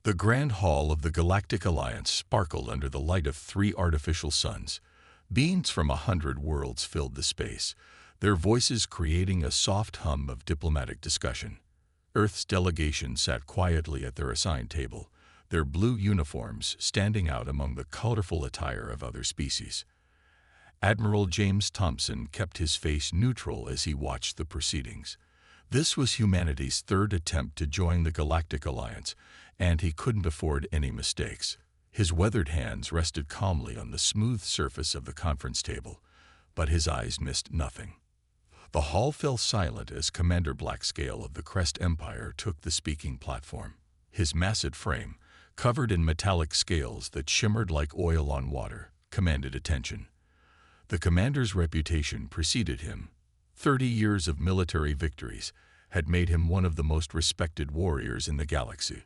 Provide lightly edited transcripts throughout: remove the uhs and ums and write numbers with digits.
The grand hall of the Galactic Alliance sparkled under the light of 3 artificial suns. Beings from 100 worlds filled the space, their voices creating a soft hum of diplomatic discussion. Earth's delegation sat quietly at their assigned table, their blue uniforms standing out among the colorful attire of other species. Admiral James Thompson kept his face neutral as he watched the proceedings. This was humanity's 3rd attempt to join the Galactic Alliance, and he couldn't afford any mistakes. His weathered hands rested calmly on the smooth surface of the conference table, but his eyes missed nothing. The hall fell silent as Commander Blackscale of the Crest Empire took the speaking platform. His massive frame, covered in metallic scales that shimmered like oil on water, commanded attention. The commander's reputation preceded him. 30 years of military victories had made him one of the most respected warriors in the galaxy.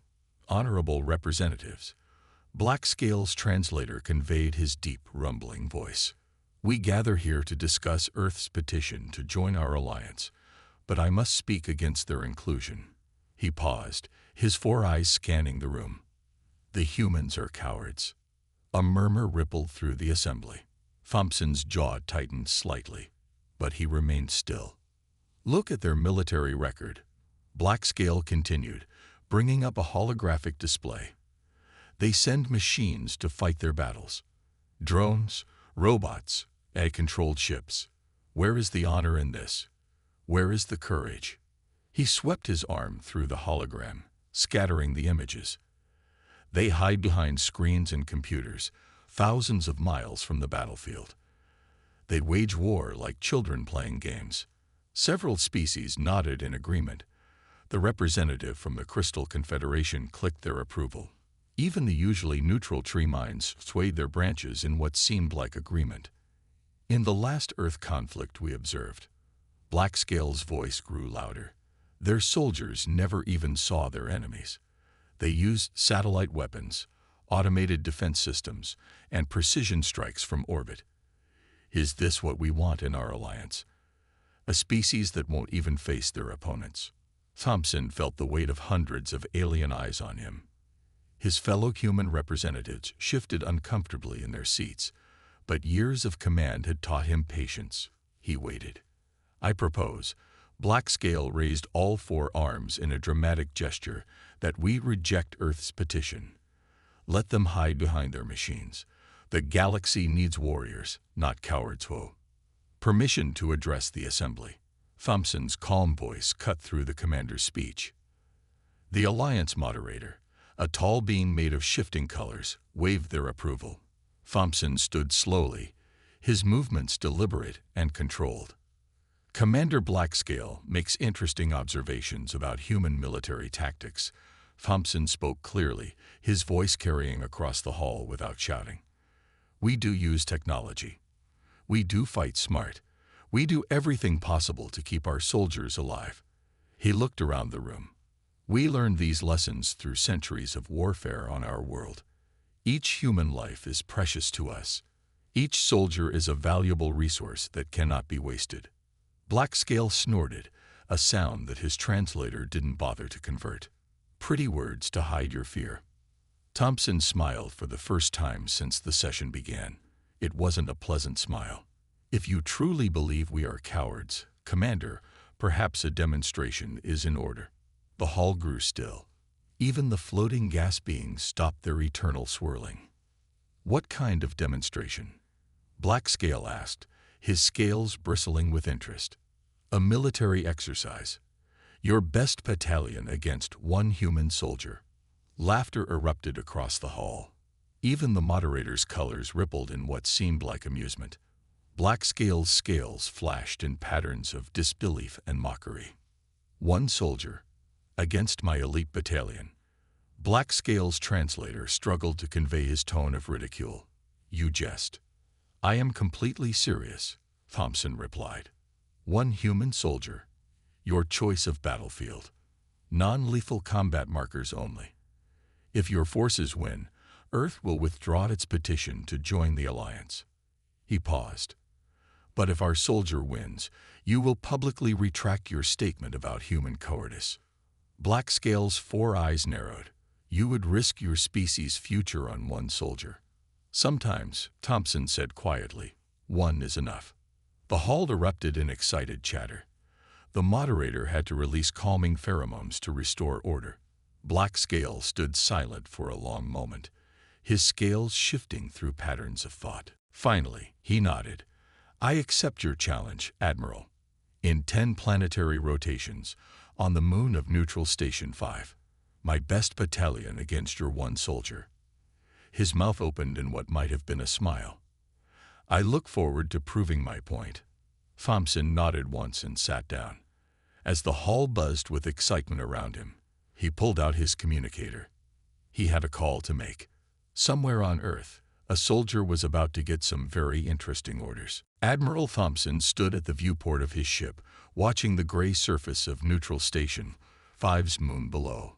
Honorable representatives. Blackscale's translator conveyed his deep, rumbling voice. We gather here to discuss Earth's petition to join our alliance, but I must speak against their inclusion. He paused, his 4 eyes scanning the room. The humans are cowards. A murmur rippled through the assembly. Thompson's jaw tightened slightly, but he remained still. Look at their military record. Blackscale continued, bringing up a holographic display. They send machines to fight their battles. Drones, robots, AI-controlled ships. Where is the honor in this? Where is the courage? He swept his arm through the hologram, scattering the images. They hide behind screens and computers, thousands of miles from the battlefield. They wage war like children playing games. Several species nodded in agreement. The representative from the Crystal Confederation clicked their approval. Even the usually neutral tree minds swayed their branches in what seemed like agreement. In the last Earth conflict we observed, Blackscale's voice grew louder. Their soldiers never even saw their enemies. They used satellite weapons, automated defense systems, and precision strikes from orbit. Is this what we want in our alliance? A species that won't even face their opponents. Thompson felt the weight of hundreds of alien eyes on him. His fellow human representatives shifted uncomfortably in their seats, but years of command had taught him patience. He waited. I propose. Blackscale raised all 4 arms in a dramatic gesture that we reject Earth's petition. Let them hide behind their machines. The galaxy needs warriors, not cowards. Whoa. Permission to address the assembly. Thompson's calm voice cut through the commander's speech. The alliance moderator, a tall being made of shifting colors, waved their approval. Thompson stood slowly, his movements deliberate and controlled. Commander Blackscale makes interesting observations about human military tactics. Thompson spoke clearly, his voice carrying across the hall without shouting. We do use technology. We do fight smart. We do everything possible to keep our soldiers alive. He looked around the room. We learned these lessons through centuries of warfare on our world. Each human life is precious to us. Each soldier is a valuable resource that cannot be wasted. Blackscale snorted, a sound that his translator didn't bother to convert. Pretty words to hide your fear. Thompson smiled for the first time since the session began. It wasn't a pleasant smile. If you truly believe we are cowards, Commander, perhaps a demonstration is in order. The hall grew still. Even the floating gas beings stopped their eternal swirling. What kind of demonstration? Blackscale asked, his scales bristling with interest. A military exercise. Your best battalion against 1 human soldier. Laughter erupted across the hall. Even the moderator's colors rippled in what seemed like amusement. Blackscale's scales flashed in patterns of disbelief and mockery. 1 soldier against my elite battalion. Blackscale's translator struggled to convey his tone of ridicule. You jest. I am completely serious, Thompson replied. 1 human soldier. Your choice of battlefield. Non-lethal combat markers only. If your forces win, Earth will withdraw its petition to join the alliance. He paused. But if our soldier wins, you will publicly retract your statement about human cowardice. Blackscale's 4 eyes narrowed. You would risk your species' future on one soldier. Sometimes, Thompson said quietly, one is enough. The hall erupted in excited chatter. The moderator had to release calming pheromones to restore order. Black Scale stood silent for a long moment, his scales shifting through patterns of thought. Finally, he nodded. I accept your challenge, Admiral. In 10 planetary rotations, on the moon of Neutral Station 5, my best battalion against your one soldier. His mouth opened in what might have been a smile. I look forward to proving my point. Thompson nodded once and sat down. As the hall buzzed with excitement around him, he pulled out his communicator. He had a call to make. Somewhere on Earth, a soldier was about to get some very interesting orders. Admiral Thompson stood at the viewport of his ship, watching the gray surface of Neutral Station 5's moon below.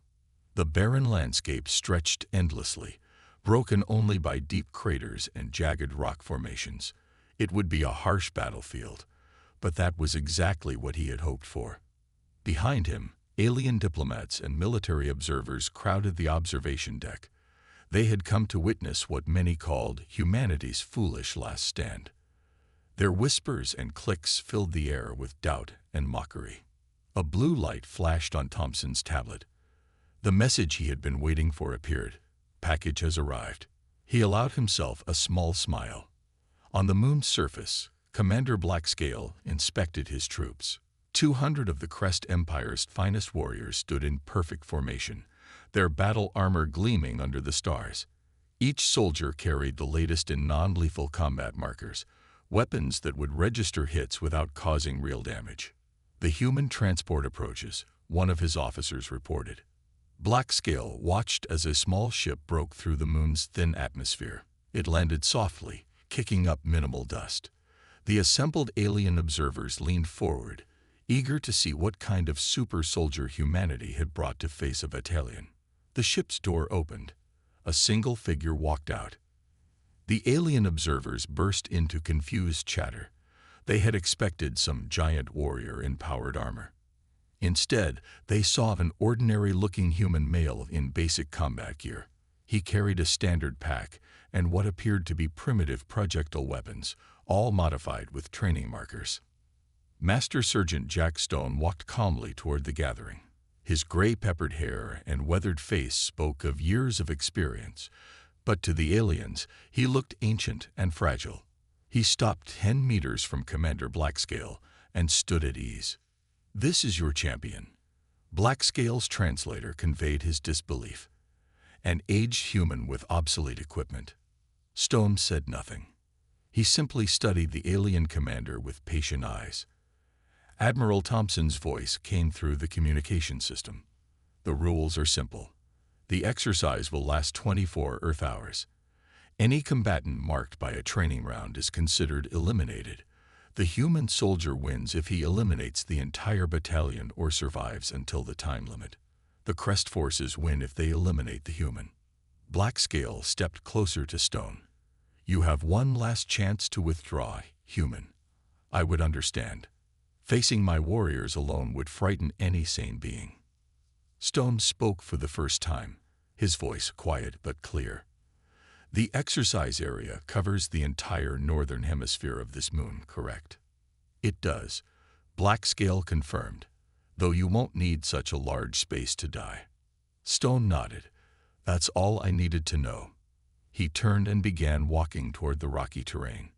The barren landscape stretched endlessly, broken only by deep craters and jagged rock formations. It would be a harsh battlefield, but that was exactly what he had hoped for. Behind him, alien diplomats and military observers crowded the observation deck. They had come to witness what many called humanity's foolish last stand. Their whispers and clicks filled the air with doubt and mockery. A blue light flashed on Thompson's tablet. The message he had been waiting for appeared. Package has arrived. He allowed himself a small smile. On the moon's surface, Commander Blackscale inspected his troops. 200 of the Crest Empire's finest warriors stood in perfect formation, their battle armor gleaming under the stars. Each soldier carried the latest in non-lethal combat markers, weapons that would register hits without causing real damage. The human transport approaches, one of his officers reported. Blackscale watched as a small ship broke through the moon's thin atmosphere. It landed softly, kicking up minimal dust. The assembled alien observers leaned forward, eager to see what kind of super soldier humanity had brought to face a battalion. The ship's door opened. A single figure walked out. The alien observers burst into confused chatter. They had expected some giant warrior in powered armor. Instead, they saw an ordinary-looking human male in basic combat gear. He carried a standard pack and what appeared to be primitive projectile weapons, all modified with training markers. Master Sergeant Jack Stone walked calmly toward the gathering. His gray-peppered hair and weathered face spoke of years of experience, but to the aliens, he looked ancient and fragile. He stopped 10 meters from Commander Blackscale and stood at ease. This is your champion. Blackscale's translator conveyed his disbelief. An aged human with obsolete equipment. Stone said nothing. He simply studied the alien commander with patient eyes. Admiral Thompson's voice came through the communication system. The rules are simple. The exercise will last 24 Earth hours. Any combatant marked by a training round is considered eliminated. The human soldier wins if he eliminates the entire battalion or survives until the time limit. The Crest forces win if they eliminate the human. Blackscale stepped closer to Stone. You have one last chance to withdraw, human. I would understand. Facing my warriors alone would frighten any sane being. Stone spoke for the first time, his voice quiet but clear. The exercise area covers the entire northern hemisphere of this moon, correct? It does. Blackscale confirmed, though you won't need such a large space to die. Stone nodded. That's all I needed to know. He turned and began walking toward the rocky terrain.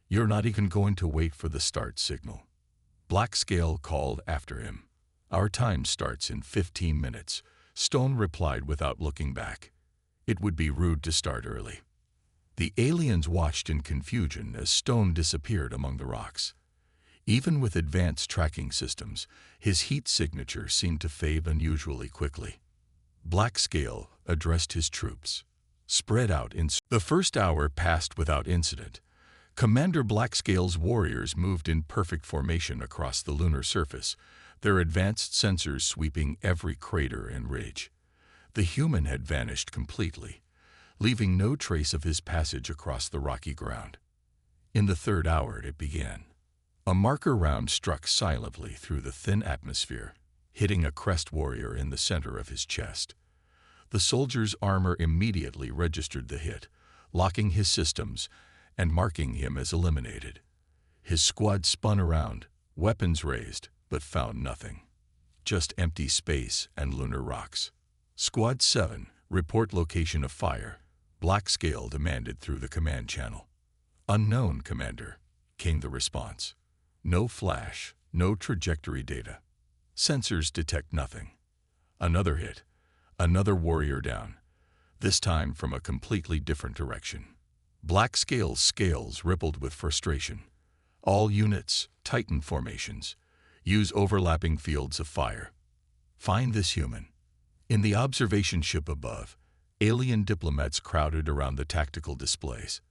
You're not even going to wait for the start signal. Blackscale called after him. Our time starts in 15 minutes, Stone replied without looking back. It would be rude to start early. The aliens watched in confusion as Stone disappeared among the rocks. Even with advanced tracking systems, his heat signature seemed to fade unusually quickly. Blackscale addressed his troops. Spread out in... The first hour passed without incident. Commander Blackscale's warriors moved in perfect formation across the lunar surface, their advanced sensors sweeping every crater and ridge. The human had vanished completely, leaving no trace of his passage across the rocky ground. In the third hour it began. A marker round struck silently through the thin atmosphere, hitting a Crest warrior in the center of his chest. The soldier's armor immediately registered the hit, locking his systems and marking him as eliminated. His squad spun around, weapons raised, but found nothing. Just empty space and lunar rocks. Squad 7, report location of fire. Black Scale demanded through the command channel. Unknown, Commander, came the response. No flash, no trajectory data. Sensors detect nothing. Another hit. Another warrior down. This time from a completely different direction. Black Scale's scales rippled with frustration. All units, Titan formations. Use overlapping fields of fire. Find this human. In the observation ship above, alien diplomats crowded around the tactical displays.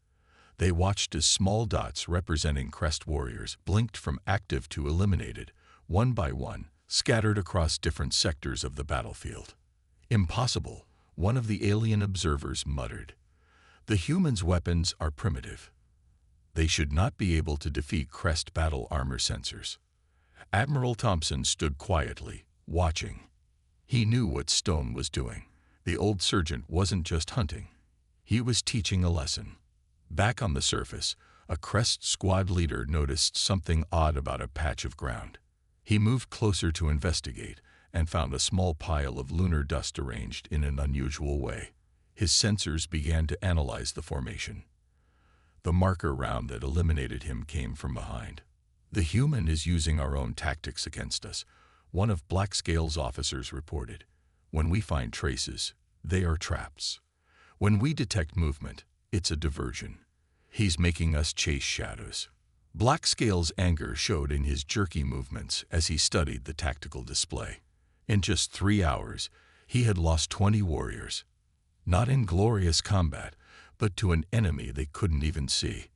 They watched as small dots representing crest warriors blinked from active to eliminated, one by one, scattered across different sectors of the battlefield. Impossible, one of the alien observers muttered. The humans' weapons are primitive. They should not be able to defeat crest battle armor sensors. Admiral Thompson stood quietly, watching. He knew what Stone was doing. The old sergeant wasn't just hunting. He was teaching a lesson. Back on the surface, a crest squad leader noticed something odd about a patch of ground. He moved closer to investigate and found a small pile of lunar dust arranged in an unusual way. His sensors began to analyze the formation. The marker round that eliminated him came from behind. The human is using our own tactics against us, one of Black Scale's officers reported. When we find traces, they are traps. When we detect movement, it's a diversion. He's making us chase shadows. Black Scale's anger showed in his jerky movements as he studied the tactical display. In just 3 hours, he had lost 20 warriors. Not in glorious combat, but to an enemy they couldn't even see.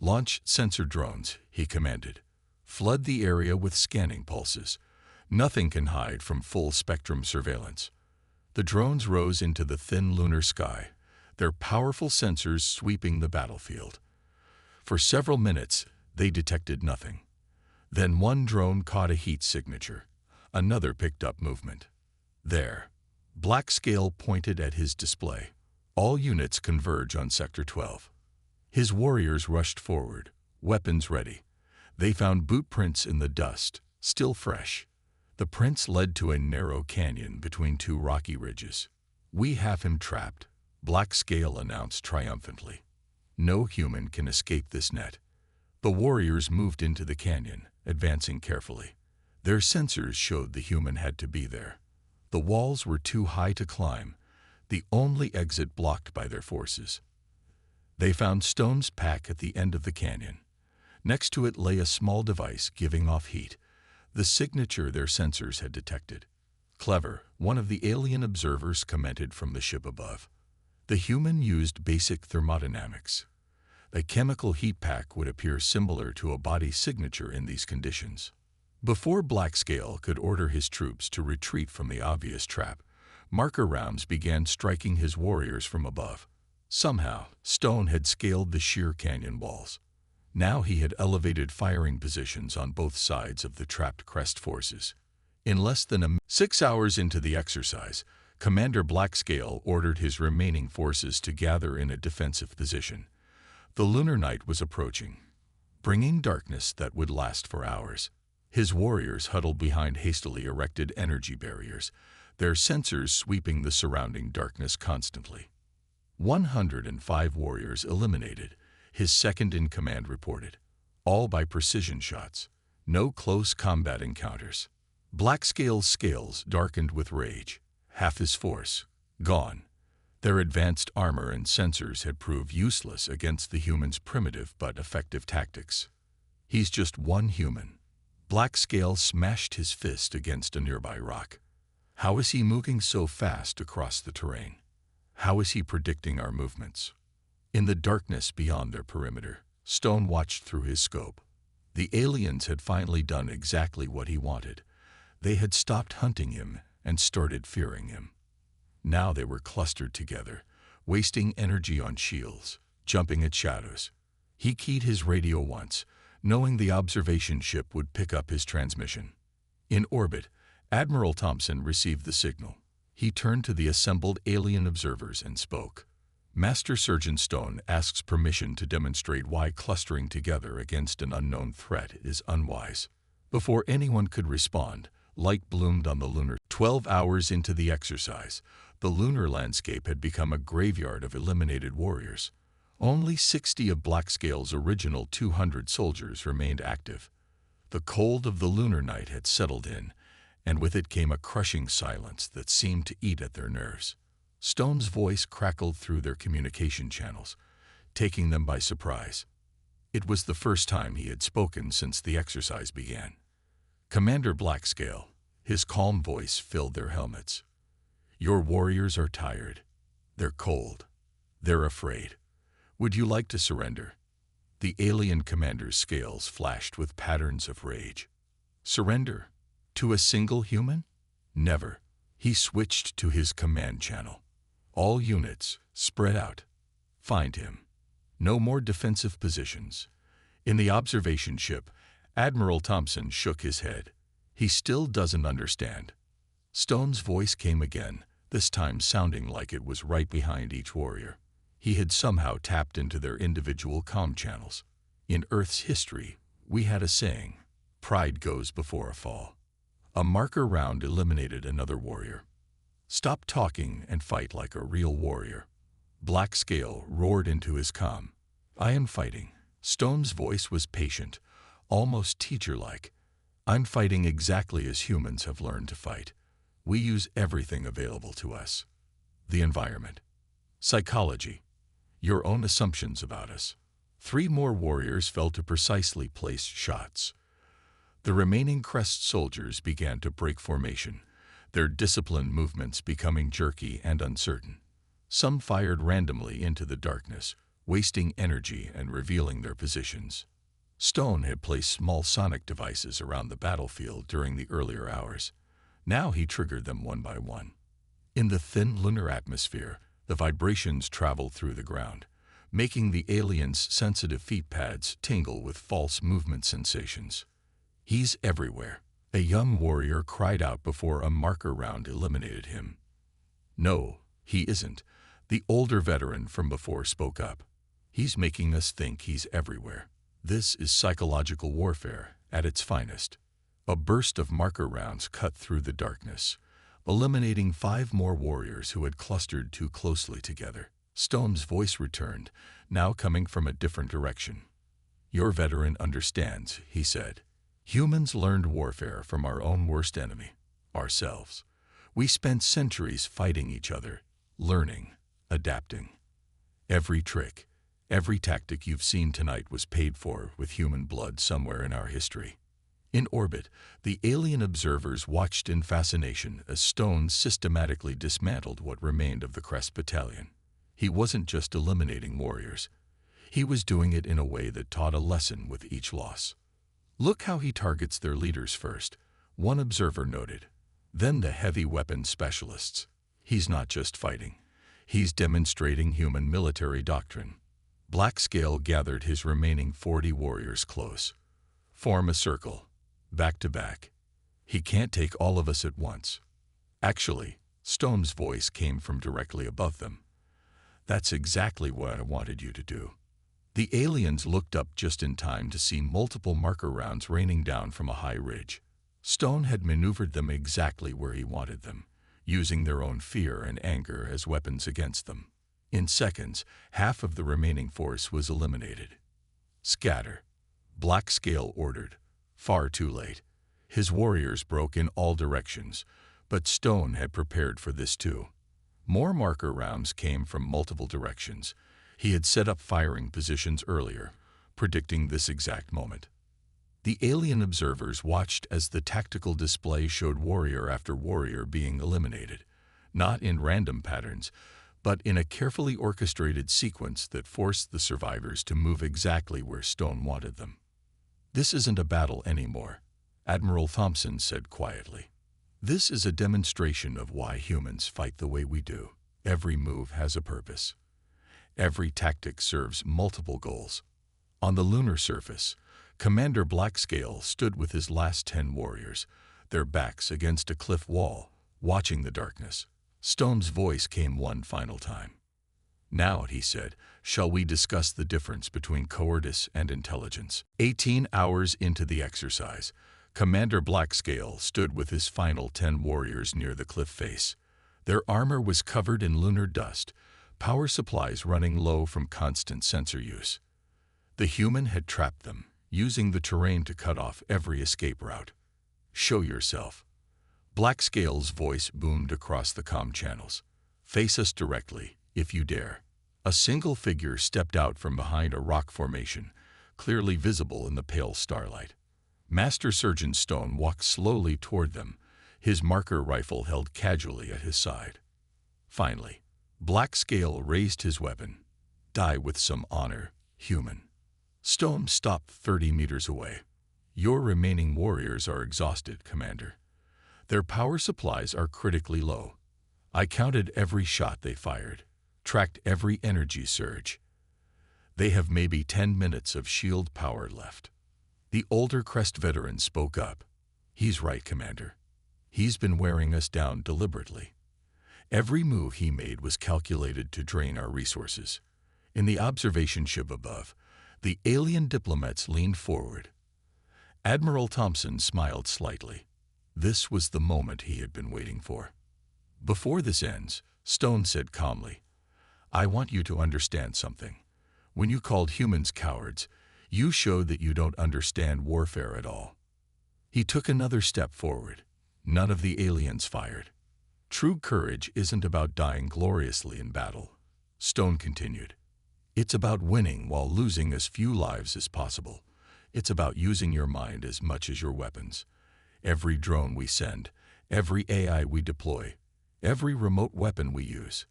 Launch sensor drones, he commanded. Flood the area with scanning pulses. Nothing can hide from full-spectrum surveillance. The drones rose into the thin lunar sky, their powerful sensors sweeping the battlefield. For several minutes, they detected nothing. Then one drone caught a heat signature. Another picked up movement. There. Black Scale pointed at his display. All units converge on Sector 12. His warriors rushed forward, weapons ready. They found boot prints in the dust, still fresh. The prints led to a narrow canyon between two rocky ridges. "We have him trapped," Black Scale announced triumphantly. "No human can escape this net." The warriors moved into the canyon, advancing carefully. Their sensors showed the human had to be there. The walls were too high to climb, the only exit blocked by their forces. They found Stone's pack at the end of the canyon. Next to it lay a small device giving off heat, the signature their sensors had detected. "Clever," one of the alien observers commented from the ship above. The human used basic thermodynamics. A chemical heat pack would appear similar to a body signature in these conditions. Before Black Scale could order his troops to retreat from the obvious trap, marker rounds began striking his warriors from above. Somehow, Stone had scaled the sheer canyon walls. Now he had elevated firing positions on both sides of the trapped crest forces. In less than 6 hours into the exercise, Commander Black Scale ordered his remaining forces to gather in a defensive position. The lunar night was approaching, bringing darkness that would last for hours. His warriors huddled behind hastily erected energy barriers, their sensors sweeping the surrounding darkness constantly. 105 warriors eliminated, his second-in-command reported. All by precision shots. No close combat encounters. Black Scale's scales darkened with rage. Half his force, gone. Their advanced armor and sensors had proved useless against the human's primitive but effective tactics. He's just one human. Black Scale smashed his fist against a nearby rock. How is he moving so fast across the terrain? How is he predicting our movements? In the darkness beyond their perimeter, Stone watched through his scope. The aliens had finally done exactly what he wanted. They had stopped hunting him and started fearing him. Now they were clustered together, wasting energy on shields, jumping at shadows. He keyed his radio once, knowing the observation ship would pick up his transmission. In orbit, Admiral Thompson received the signal. He turned to the assembled alien observers and spoke. Master Surgeon Stone asks permission to demonstrate why clustering together against an unknown threat is unwise. Before anyone could respond, light bloomed on the lunar. 12 hours into the exercise, the lunar landscape had become a graveyard of eliminated warriors. Only 60 of Blackscale's original 200 soldiers remained active. The cold of the lunar night had settled in, and with it came a crushing silence that seemed to eat at their nerves. Stone's voice crackled through their communication channels, taking them by surprise. It was the first time he had spoken since the exercise began. Commander Blackscale, his calm voice filled their helmets. Your warriors are tired. They're cold. They're afraid. Would you like to surrender? The alien commander's scales flashed with patterns of rage. Surrender? To a single human? Never. He switched to his command channel. All units, spread out. Find him. No more defensive positions. In the observation ship, Admiral Thompson shook his head. He still doesn't understand. Stone's voice came again, this time sounding like it was right behind each warrior. He had somehow tapped into their individual comm channels. In Earth's history, we had a saying, pride goes before a fall. A marker round eliminated another warrior. Stop talking and fight like a real warrior. Blackscale roared into his comm. I am fighting. Stone's voice was patient, almost teacher-like. I'm fighting exactly as humans have learned to fight. We use everything available to us. The environment. Psychology. Your own assumptions about us. 3 more warriors fell to precisely placed shots. The remaining crest soldiers began to break formation, their disciplined movements becoming jerky and uncertain. Some fired randomly into the darkness, wasting energy and revealing their positions. Stone had placed small sonic devices around the battlefield during the earlier hours. Now he triggered them one by one. In the thin lunar atmosphere, the vibrations traveled through the ground, making the aliens' sensitive feet pads tingle with false movement sensations. He's everywhere. A young warrior cried out before a marker round eliminated him. No, he isn't. The older veteran from before spoke up. He's making us think he's everywhere. This is psychological warfare at its finest. A burst of marker rounds cut through the darkness, eliminating 5 more warriors who had clustered too closely together. Stone's voice returned, now coming from a different direction. Your veteran understands, he said. Humans learned warfare from our own worst enemy, ourselves. We spent centuries fighting each other, learning, adapting. Every trick, every tactic you've seen tonight was paid for with human blood somewhere in our history. In orbit, the alien observers watched in fascination as Stone systematically dismantled what remained of the Crest Battalion. He wasn't just eliminating warriors. He was doing it in a way that taught a lesson with each loss. Look how he targets their leaders first, one observer noted. Then the heavy weapons specialists. He's not just fighting. He's demonstrating human military doctrine. Blackscale gathered his remaining 40 warriors close. Form a circle, back to back. He can't take all of us at once. Actually, Stone's voice came from directly above them. That's exactly what I wanted you to do. The aliens looked up just in time to see multiple marker rounds raining down from a high ridge. Stone had maneuvered them exactly where he wanted them, using their own fear and anger as weapons against them. In seconds, half of the remaining force was eliminated. Scatter. Blackscale ordered. Far too late. His warriors broke in all directions, but Stone had prepared for this too. More marker rounds came from multiple directions. He had set up firing positions earlier, predicting this exact moment. The alien observers watched as the tactical display showed warrior after warrior being eliminated, not in random patterns, but in a carefully orchestrated sequence that forced the survivors to move exactly where Stone wanted them. This isn't a battle anymore, Admiral Thompson said quietly. This is a demonstration of why humans fight the way we do. Every move has a purpose. Every tactic serves multiple goals. On the lunar surface, Commander Blackscale stood with his last 10 warriors, their backs against a cliff wall, watching the darkness. Stone's voice came one final time. "Now," he said, "shall we discuss the difference between cowardice and intelligence?" 18 hours into the exercise, Commander Blackscale stood with his final 10 warriors near the cliff face. Their armor was covered in lunar dust, power supplies running low from constant sensor use. The human had trapped them, using the terrain to cut off every escape route. "Show yourself." Blackscale's voice boomed across the comm channels. "Face us directly, if you dare." A single figure stepped out from behind a rock formation, clearly visible in the pale starlight. Master Surgeon Stone walked slowly toward them, his marker rifle held casually at his side. Finally, Blackscale raised his weapon. "Die with some honor, human." Stone stopped 30 meters away. "Your remaining warriors are exhausted, Commander. Their power supplies are critically low. I counted every shot they fired, tracked every energy surge. They have maybe 10 minutes of shield power left." The older Crest veteran spoke up. "He's right, Commander. He's been wearing us down deliberately. Every move he made was calculated to drain our resources." In the observation ship above, the alien diplomats leaned forward. Admiral Thompson smiled slightly. This was the moment he had been waiting for. "Before this ends," Stone said calmly, "I want you to understand something. When you called humans cowards, you showed that you don't understand warfare at all." He took another step forward. None of the aliens fired. "True courage isn't about dying gloriously in battle," Stone continued. "It's about winning while losing as few lives as possible. It's about using your mind as much as your weapons. Every drone we send, every AI we deploy, every remote weapon we use,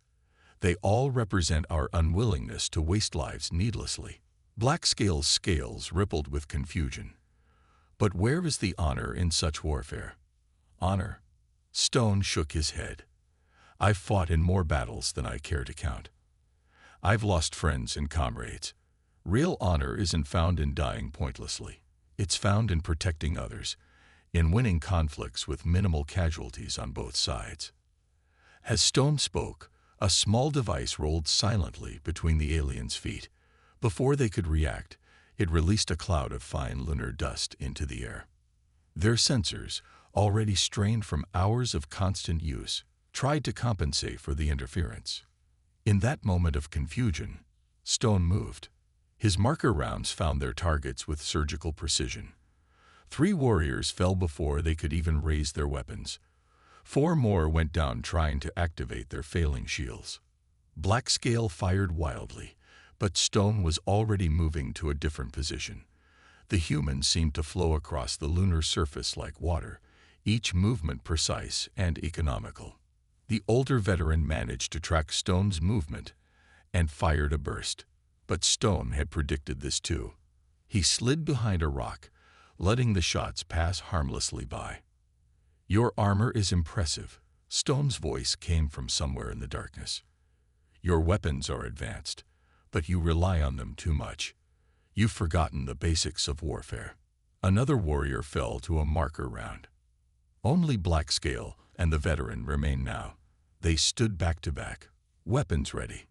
they all represent our unwillingness to waste lives needlessly." Blackscale's scales rippled with confusion. "But where is the honor in such warfare?" "Honor?" Stone shook his head. "I've fought in more battles than I care to count. I've lost friends and comrades. Real honor isn't found in dying pointlessly. It's found in protecting others, in winning conflicts with minimal casualties on both sides." As Stone spoke, a small device rolled silently between the aliens' feet. Before they could react, it released a cloud of fine lunar dust into the air. Their sensors, already strained from hours of constant use, tried to compensate for the interference. In that moment of confusion, Stone moved. His marker rounds found their targets with surgical precision. 3 warriors fell before they could even raise their weapons. 4 more went down trying to activate their failing shields. Blackscale fired wildly, but Stone was already moving to a different position. The humans seemed to flow across the lunar surface like water, each movement precise and economical. The older veteran managed to track Stone's movement and fired a burst. But Stone had predicted this too. He slid behind a rock, letting the shots pass harmlessly by. "Your armor is impressive," Stone's voice came from somewhere in the darkness. "Your weapons are advanced, but you rely on them too much. You've forgotten the basics of warfare." Another warrior fell to a marker round. Only Blackscale and the veteran remained now. They stood back to back, weapons ready.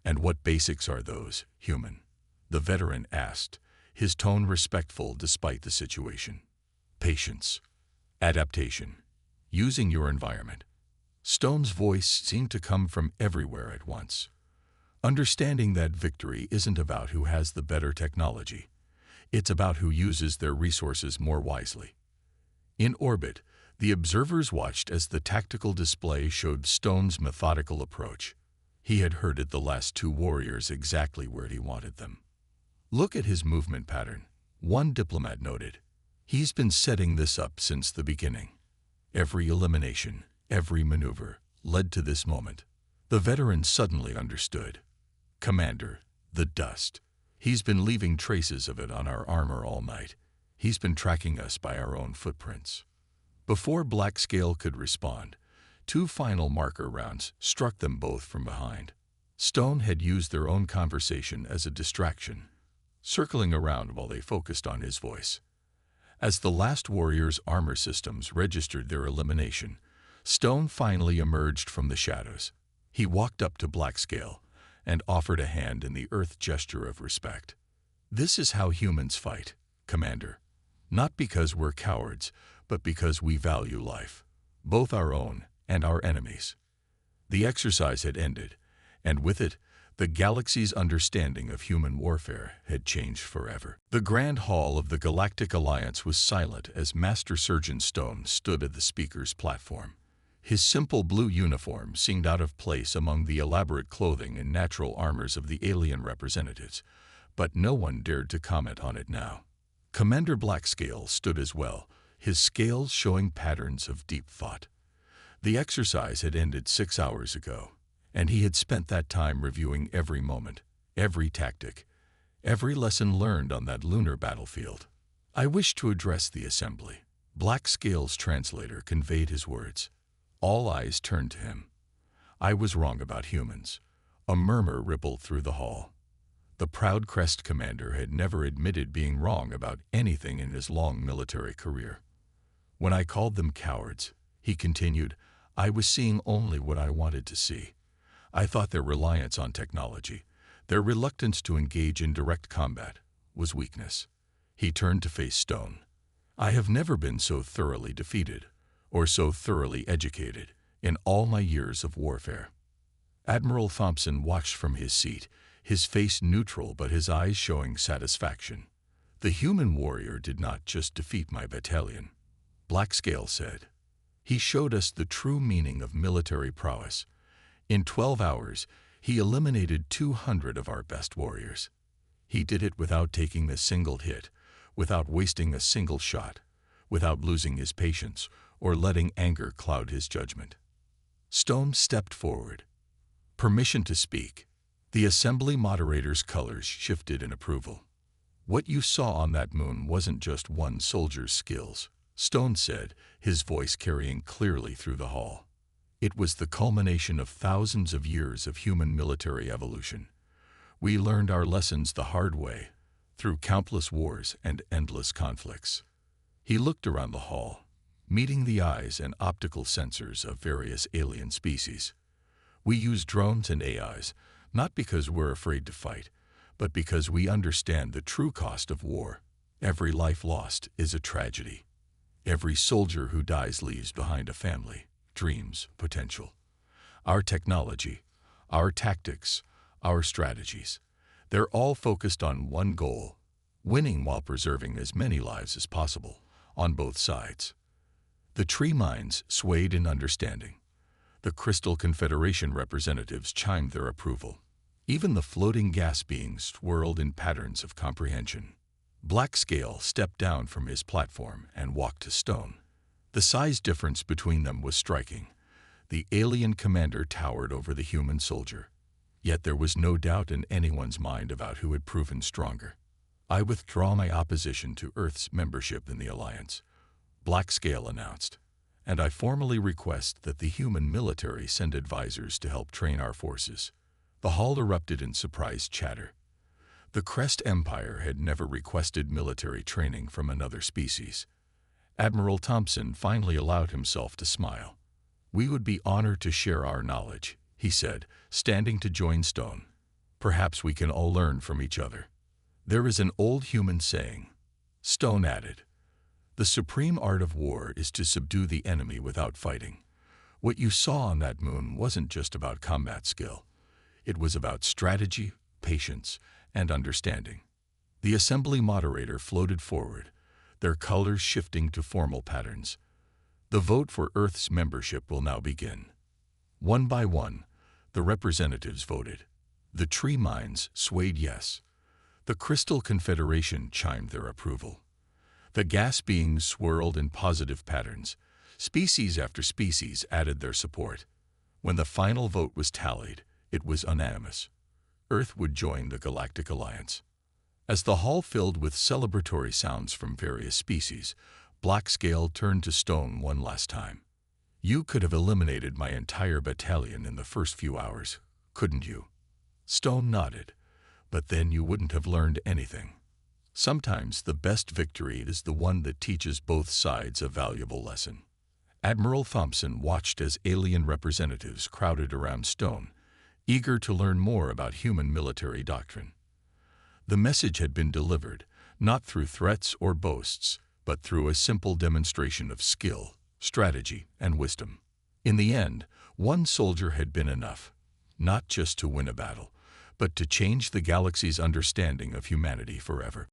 "And what basics are those, human?" the veteran asked, his tone respectful despite the situation. "Patience, adaptation, using your environment." Stone's voice seemed to come from everywhere at once. Understanding that victory isn't about who has the better technology. It's about who uses their resources more wisely. In orbit, the observers watched as the tactical display showed Stone's methodical approach. He had herded the last 2 warriors exactly where he wanted them. "Look at his movement pattern," one diplomat noted. "He's been setting this up since the beginning. Every elimination, every maneuver, led to this moment." The veteran suddenly understood. "Commander, the dust. He's been leaving traces of it on our armor all night. He's been tracking us by our own footprints." Before Blackscale could respond, 2 final marker rounds struck them both from behind. Stone had used their own conversation as a distraction, circling around while they focused on his voice. As the last warrior's armor systems registered their elimination, Stone finally emerged from the shadows. He walked up to Blackscale and offered a hand in the earth gesture of respect. "This is how humans fight, Commander. Not because we're cowards, but because we value life, both our own and our enemies." The exercise had ended, and with it, the galaxy's understanding of human warfare had changed forever. The Grand Hall of the Galactic Alliance was silent as Master Surgeon Stone stood at the speaker's platform. His simple blue uniform seemed out of place among the elaborate clothing and natural armors of the alien representatives, but no one dared to comment on it now. Commander Blackscale stood as well, his scales showing patterns of deep thought. The exercise had ended 6 hours ago, and he had spent that time reviewing every moment, every tactic, every lesson learned on that lunar battlefield. "I wish to address the assembly." Blackscale's translator conveyed his words. All eyes turned to him. "I was wrong about humans." A murmur rippled through the hall. The proud Crest commander had never admitted being wrong about anything in his long military career. "When I called them cowards," he continued, "I was seeing only what I wanted to see. I thought their reliance on technology, their reluctance to engage in direct combat, was weakness." He turned to face Stone. "I have never been so thoroughly defeated, or so thoroughly educated, in all my years of warfare." Admiral Thompson watched from his seat, his face neutral but his eyes showing satisfaction. "The human warrior did not just defeat my battalion," Blackscale said. "He showed us the true meaning of military prowess. In 12 hours, he eliminated 200 of our best warriors. He did it without taking a single hit, without wasting a single shot, without losing his patience or letting anger cloud his judgment." Stone stepped forward. "Permission to speak." The assembly moderator's colors shifted in approval. "What you saw on that moon wasn't just one soldier's skills," Stone said, his voice carrying clearly through the hall. "It was the culmination of thousands of years of human military evolution. We learned our lessons the hard way, through countless wars and endless conflicts." He looked around the hall, meeting the eyes and optical sensors of various alien species. "We use drones and AIs, not because we're afraid to fight, but because we understand the true cost of war. Every life lost is a tragedy. Every soldier who dies leaves behind a family, dreams, potential. Our technology, our tactics, our strategies, they're all focused on one goal: winning while preserving as many lives as possible, on both sides." The tree minds swayed in understanding. The Crystal Confederation representatives chimed their approval. Even the floating gas beings swirled in patterns of comprehension. Blackscale stepped down from his platform and walked to Stone. The size difference between them was striking. The alien commander towered over the human soldier. Yet there was no doubt in anyone's mind about who had proven stronger. "I withdraw my opposition to Earth's membership in the Alliance," Blackscale announced, "and I formally request that the human military send advisors to help train our forces." The hall erupted in surprised chatter. The Crest Empire had never requested military training from another species. Admiral Thompson finally allowed himself to smile. "We would be honored to share our knowledge," he said, standing to join Stone. "Perhaps we can all learn from each other. There is an old human saying," Stone added, "the supreme art of war is to subdue the enemy without fighting." What you saw on that moon wasn't just about combat skill. It was about strategy, patience, and understanding. The assembly moderator floated forward, their colors shifting to formal patterns. "The vote for Earth's membership will now begin." One by one, the representatives voted. The tree minds swayed yes. The Crystal Confederation chimed their approval. The gas beings swirled in positive patterns. Species after species added their support. When the final vote was tallied, it was unanimous. Earth would join the Galactic Alliance. As the hall filled with celebratory sounds from various species, Blackscale turned to Stone one last time. "You could have eliminated my entire battalion in the first few hours, couldn't you?" Stone nodded, "But then you wouldn't have learned anything. Sometimes the best victory is the one that teaches both sides a valuable lesson." Admiral Thompson watched as alien representatives crowded around Stone, eager to learn more about human military doctrine. The message had been delivered, not through threats or boasts, but through a simple demonstration of skill, strategy, and wisdom. In the end, one soldier had been enough, not just to win a battle, but to change the galaxy's understanding of humanity forever.